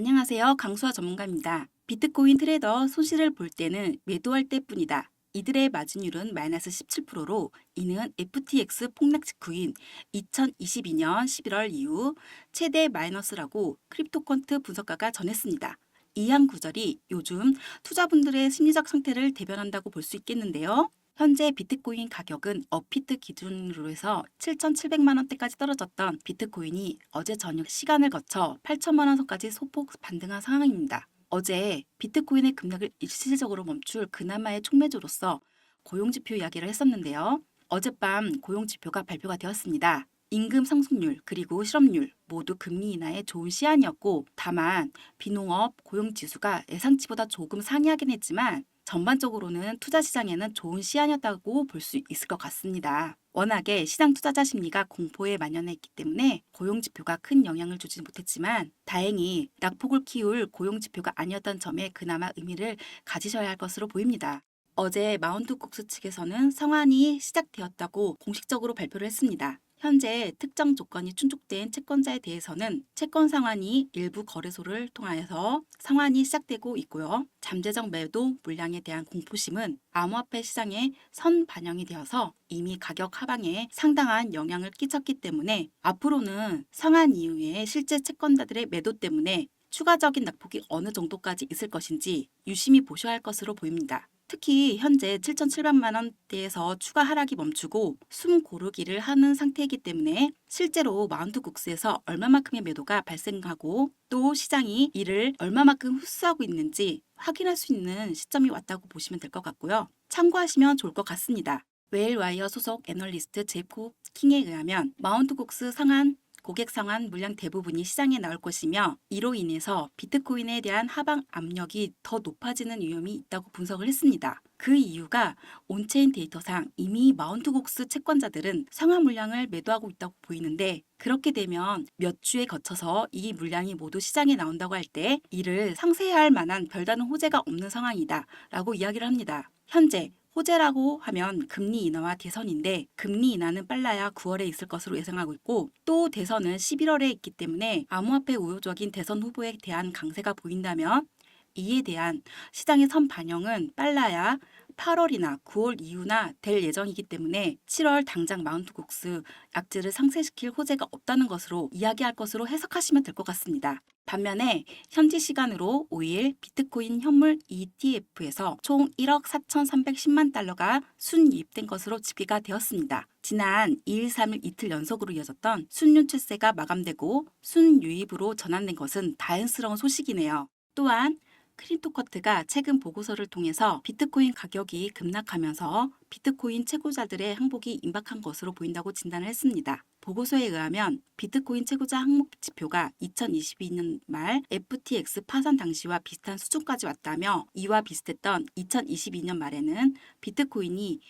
안녕하세요. 강수아 전문가입니다. 비트코인 트레이더 손실을 볼 때는 매도할 때뿐이다. 이들의 마진율은 마이너스 17%로 이는 FTX 폭락 직후인 2022년 11월 이후 최대 마이너스라고 크립토컨트 분석가가 전했습니다. 이 한 구절이 요즘 투자분들의 심리적 상태를 대변한다고 볼 수 있겠는데요. 현재 비트코인 가격은 업비트 기준으로 해서 7,700만 원대까지 떨어졌던 비트코인이 어제 저녁 시간을 거쳐 8천만 원 선까지 소폭 반등한 상황입니다. 어제 비트코인의 급락을 일시적으로 멈출 그나마의 촉매주로서 고용지표 이야기를 했었는데요. 어젯밤 고용지표가 발표가 되었습니다. 임금 상승률 그리고 실업률 모두 금리 인하에 좋은 시안이었고 다만 비농업 고용지수가 예상치보다 조금 상회하긴 했지만 전반적으로는 투자 시장에는 좋은 시안이었다고 볼 수 있을 것 같습니다. 워낙에 시장 투자자 심리가 공포에 만연해 있기 때문에 고용지표가 큰 영향을 주지 못했지만 다행히 낙폭을 키울 고용지표가 아니었던 점에 그나마 의미를 가지셔야 할 것으로 보입니다. 어제 마운트국스 측에서는 상환이 시작되었다고 공식적으로 발표를 했습니다. 현재 특정 조건이 충족된 채권자에 대해서는 채권 상환이 일부 거래소를 통하여서 상환이 시작되고 있고요. 잠재적 매도 물량에 대한 공포심은 암호화폐 시장에 선 반영이 되어서 이미 가격 하방에 상당한 영향을 끼쳤기 때문에 앞으로는 상환 이후에 실제 채권자들의 매도 때문에 추가적인 낙폭이 어느 정도까지 있을 것인지 유심히 보셔야 할 것으로 보입니다. 특히 현재 7,700만 원대에서 추가 하락이 멈추고 숨 고르기를 하는 상태이기 때문에 실제로 마운트국스에서 얼마만큼의 매도가 발생하고 또 시장이 이를 얼마만큼 흡수하고 있는지 확인할 수 있는 시점이 왔다고 보시면 될 것 같고요. 참고하시면 좋을 것 같습니다. 웨일와이어 소속 애널리스트 제프 킹에 의하면 마운트국스 상한 고객 상환 물량 대부분이 시장에 나올 것이며 이로 인해서 비트코인에 대한 하방 압력이 더 높아지는 위험이 있다고 분석을 했습니다. 그 이유가 온체인 데이터상 이미 마운트국스 채권자들은 상환 물량을 매도하고 있다고 보이는데 그렇게 되면 몇 주에 거쳐서 이 물량이 모두 시장에 나온다고 할 때 이를 상쇄할 만한 별다른 호재가 없는 상황이다 라고 이야기를 합니다. 현재 호재라고 하면 금리 인하와 대선인데 금리 인하는 빨라야 9월에 있을 것으로 예상하고 있고 또 대선은 11월에 있기 때문에 암호화폐 우호적인 대선 후보에 대한 강세가 보인다면 이에 대한 시장의 선 반영은 빨라야 8월이나 9월 이후나 될 예정이기 때문에 7월 당장 마운트국스 약지를 상쇄시킬 호재가 없다는 것으로 이야기할 것으로 해석하시면 될 것 같습니다. 반면에 현지 시간으로 5일 비트코인 현물 ETF에서 총 1억 4,310만 달러가 순유입된 것으로 집계가 되었습니다. 지난 2일, 3일 이틀 연속으로 이어졌던 순유출세가 마감되고 순유입으로 전환된 것은 다행스러운 소식이네요. 또한 크립토커트가 최근 보고서를 통해서 비트코인 가격이 급락하면서 비트코인 채굴자들의 항복이 임박한 것으로 보인다고 진단을 했습니다. 보고서에 의하면 비트코인 채굴자 항목 지표가 2022년 말 FTX 파산 당시와 비슷한 수준까지 왔다며 이와 비슷했던 2022년 말에는 비트코인이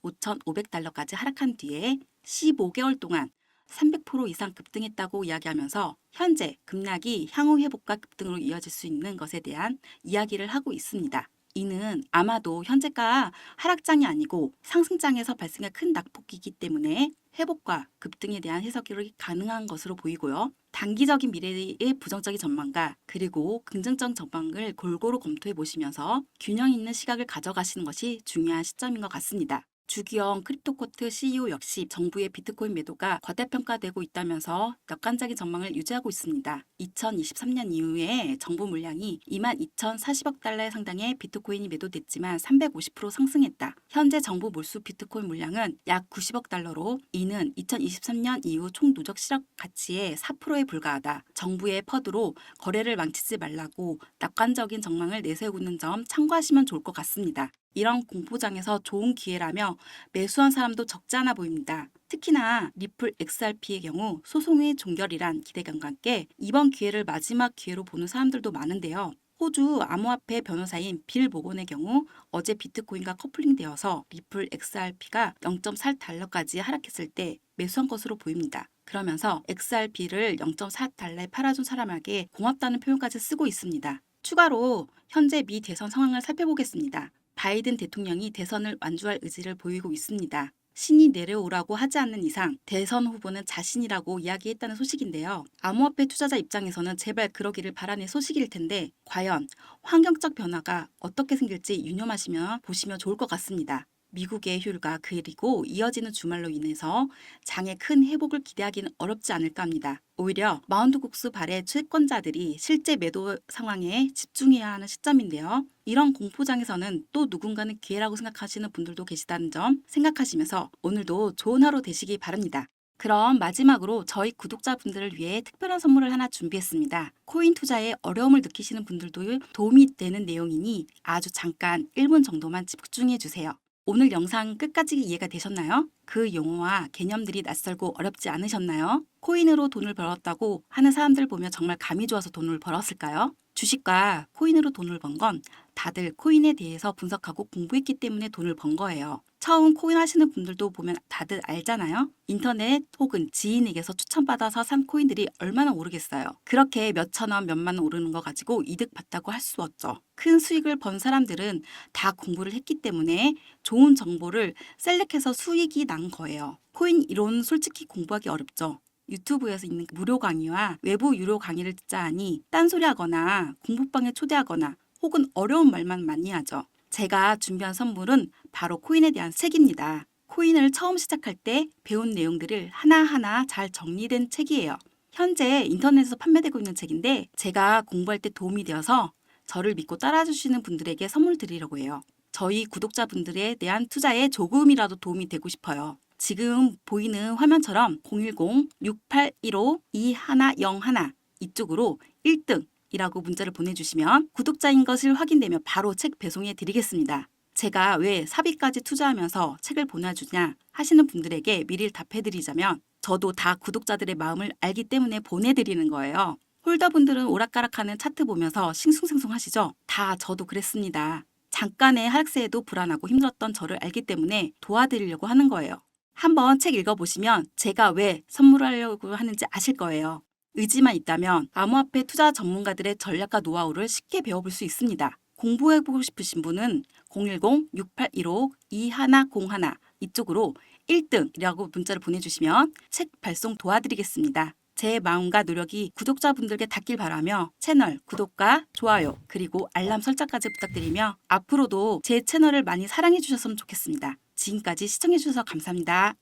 15,500달러까지 하락한 뒤에 15개월 동안 300% 이상 급등했다고 이야기하면서 현재 급락이 향후 회복과 급등으로 이어질 수 있는 것에 대한 이야기를 하고 있습니다. 이는 아마도 현재가 하락장이 아니고 상승장에서 발생한 큰 낙폭이기 때문에 회복과 급등에 대한 해석이 가능한 것으로 보이고요. 단기적인 미래의 부정적인 전망과 그리고 긍정적 전망을 골고루 검토해 보시면서 균형 있는 시각을 가져가시는 것이 중요한 시점인 것 같습니다. 주기영 크립토코트 CEO 역시 정부의 비트코인 매도가 과대평가되고 있다면서 낙관적인 전망을 유지하고 있습니다. 2023년 이후에 정부 물량이 22,040억 달러에 상당의 비트코인이 매도됐지만 350% 상승했다. 현재 정부 몰수 비트코인 물량은 약 90억 달러로 이는 2023년 이후 총 누적 실업 가치의 4%에 불과하다. 정부의 퍼드로 거래를 망치지 말라고 낙관적인 전망을 내세우고 있는 점 참고하시면 좋을 것 같습니다. 이런 공포장에서 좋은 기회라며 매수한 사람도 적지 않아 보입니다. 특히나 리플 XRP의 경우 소송의 종결이란 기대감과 함께 이번 기회를 마지막 기회로 보는 사람들도 많은데요. 호주 암호화폐 변호사인 빌 모건의 경우 어제 비트코인과 커플링되어서 리플 XRP가 0.4달러까지 하락했을 때 매수한 것으로 보입니다. 그러면서 XRP를 0.4달러에 팔아준 사람에게 고맙다는 표현까지 쓰고 있습니다. 추가로 현재 미 대선 상황을 살펴보겠습니다. 바이든 대통령이 대선을 완주할 의지를 보이고 있습니다. 신이 내려오라고 하지 않는 이상 대선 후보는 자신이라고 이야기했다는 소식인데요. 암호화폐 투자자 입장에서는 제발 그러기를 바라는 소식일 텐데 과연 환경적 변화가 어떻게 생길지 유념하시며 보시면 좋을 것 같습니다. 미국의 휴일과 그리고 이어지는 주말로 인해서 장의 큰 회복을 기대하기는 어렵지 않을까 합니다. 오히려 마운트국수 발의 채권자들이 실제 매도 상황에 집중해야 하는 시점인데요. 이런 공포장에서는 또 누군가는 기회라고 생각하시는 분들도 계시다는 점 생각하시면서 오늘도 좋은 하루 되시기 바랍니다. 그럼 마지막으로 저희 구독자분들을 위해 특별한 선물을 하나 준비했습니다. 코인 투자에 어려움을 느끼시는 분들도 도움이 되는 내용이니 아주 잠깐 1분 정도만 집중해 주세요. 오늘 영상 끝까지 이해가 되셨나요? 그 용어와 개념들이 낯설고 어렵지 않으셨나요? 코인으로 돈을 벌었다고 하는 사람들 보면 정말 감이 좋아서 돈을 벌었을까요? 주식과 코인으로 돈을 번 건 다들 코인에 대해서 분석하고 공부했기 때문에 돈을 번 거예요. 처음 코인 하시는 분들도 보면 다들 알잖아요. 인터넷 혹은 지인에게서 추천받아서 산 코인들이 얼마나 오르겠어요. 그렇게 몇천 원, 몇만 원 오르는 거 가지고 이득 봤다고 할 수 없죠. 큰 수익을 번 사람들은 다 공부를 했기 때문에 좋은 정보를 셀렉해서 수익이 난 거예요. 코인 이론 솔직히 공부하기 어렵죠. 유튜브에서 있는 무료 강의와 외부 유료 강의를 듣자 하니 딴소리하거나 공부방에 초대하거나 혹은 어려운 말만 많이 하죠. 제가 준비한 선물은 바로 코인에 대한 책입니다. 코인을 처음 시작할 때 배운 내용들을 하나하나 잘 정리된 책이에요. 현재 인터넷에서 판매되고 있는 책인데 제가 공부할 때 도움이 되어서 저를 믿고 따라주시는 분들에게 선물 드리려고 해요. 저희 구독자분들에 대한 투자에 조금이라도 도움이 되고 싶어요. 지금 보이는 화면처럼 010-6815-2101 이쪽으로 1등이라고 문자를 보내주시면 구독자인 것을 확인되면 바로 책 배송해 드리겠습니다. 제가 왜 사비까지 투자하면서 책을 보내주냐 하시는 분들에게 미리 답해드리자면 저도 다 구독자들의 마음을 알기 때문에 보내드리는 거예요. 홀더분들은 오락가락하는 차트 보면서 싱숭생숭 하시죠? 다 저도 그랬습니다. 잠깐의 하락세에도 불안하고 힘들었던 저를 알기 때문에 도와드리려고 하는 거예요. 한번 책 읽어보시면 제가 왜 선물하려고 하는지 아실 거예요. 의지만 있다면 암호화폐 투자 전문가들의 전략과 노하우를 쉽게 배워볼 수 있습니다. 공부해보고 싶으신 분은 010-6815-2101 이쪽으로 1등이라고 문자를 보내주시면 책 발송 도와드리겠습니다. 제 마음과 노력이 구독자분들께 닿길 바라며 채널 구독과 좋아요 그리고 알람 설정까지 부탁드리며 앞으로도 제 채널을 많이 사랑해 주셨으면 좋겠습니다. 지금까지 시청해 주셔서 감사합니다.